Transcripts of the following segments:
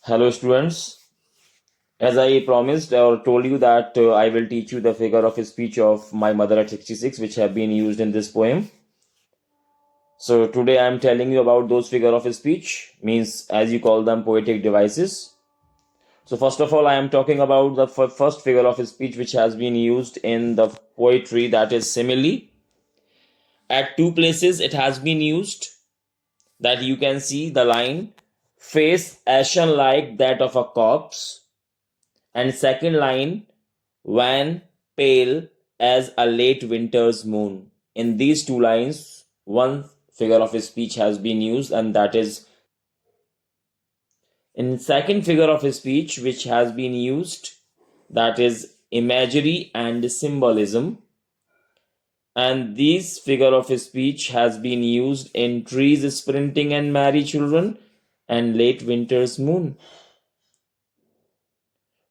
Hello, students. As I promised or told you that I will teach you the figure of speech of my mother at 66, which have been used in this poem. So today I am telling you about those figure of speech, means as you call them poetic devices. So first of all, I am talking about the first figure of speech which has been used in the poetry, that is simile. At two places it has been used, that you can see the line, face ashen like that of a corpse, and second line, wan pale as a late winter's moon. In these two lines, one figure of speech has been used, and that is in second figure of speech which has been used, that is imagery and symbolism. And this figure of speech has been used in trees sprinting and merry children and late winter's moon.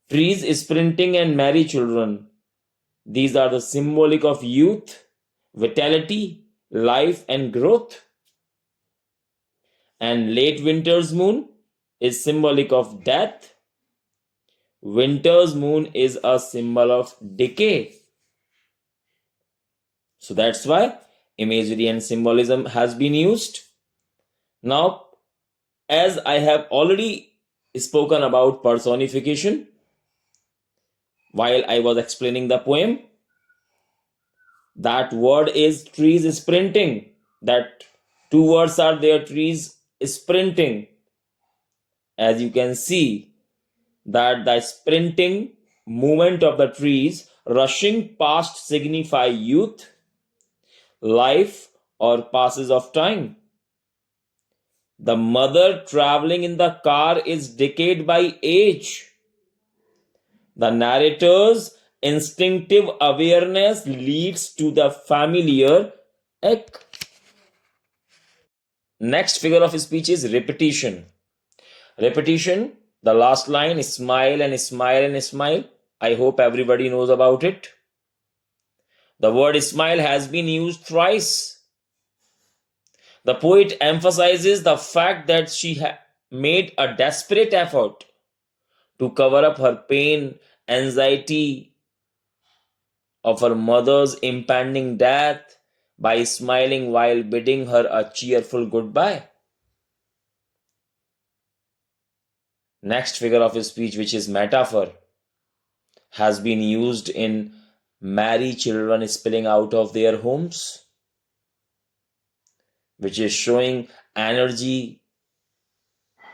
Trees sprinting and merry children, these are the symbolic of youth, vitality, life, and growth. And late winter's moon is symbolic of death. Winter's moon is a symbol of decay. So that's why imagery and symbolism has been used. Now, as I have already spoken about personification while I was explaining the poem, that word is trees sprinting. That two words are there, trees sprinting. As you can see, that the sprinting movement of the trees rushing past signify youth, life, or passes of time. The mother traveling in the car is decayed by age. The narrator's instinctive awareness leads to the familiar ache. Next figure of speech is repetition. Repetition, the last line, smile and smile and smile. I hope everybody knows about it. The word smile has been used thrice. The poet emphasizes the fact that she made a desperate effort to cover up her pain, anxiety of her mother's impending death by smiling while bidding her a cheerful goodbye. Next figure of speech, which is metaphor, has been used in merry children spilling out of their homes, which is showing energy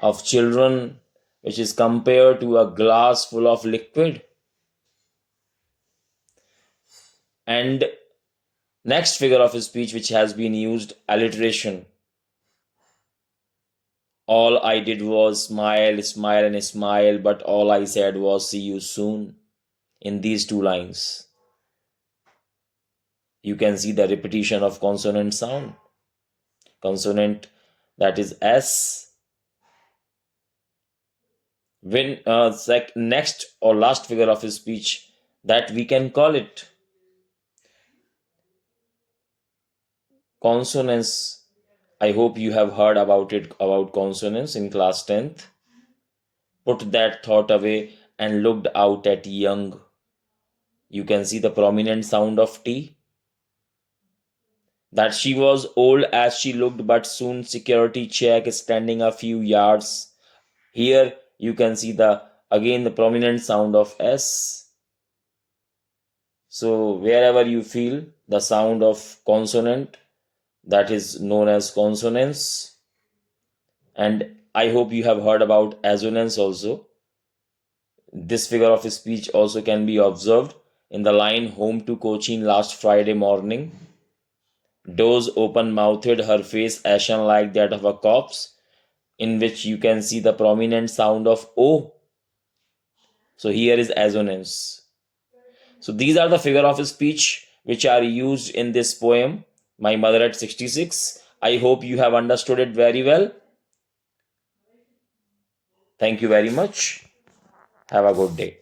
of children, which is compared to a glass full of liquid. And next figure of speech which has been used, alliteration. All I did was smile, smile, and smile, but all I said was see you soon. In these two lines, you can see the repetition of consonant sound. Consonant, that is S. When next or last figure of speech, that we can call it consonance. I hope you have heard about it, about consonance in class 10th. Put that thought away and looked out at young. You can see the prominent sound of T. That she was old as she looked, but soon security check standing a few yards. Here you can see the prominent sound of S. So wherever you feel the sound of consonant, that is known as consonance. And I hope you have heard about assonance also. This figure of speech also can be observed in the line home to Cochin last Friday morning. Doze open-mouthed, her face ashen like that of a corpse, in which you can see the prominent sound of O. So here is assonance. So these are the figure of speech which are used in this poem, My Mother at 66. I hope you have understood it very well. Thank you very much. Have a good day.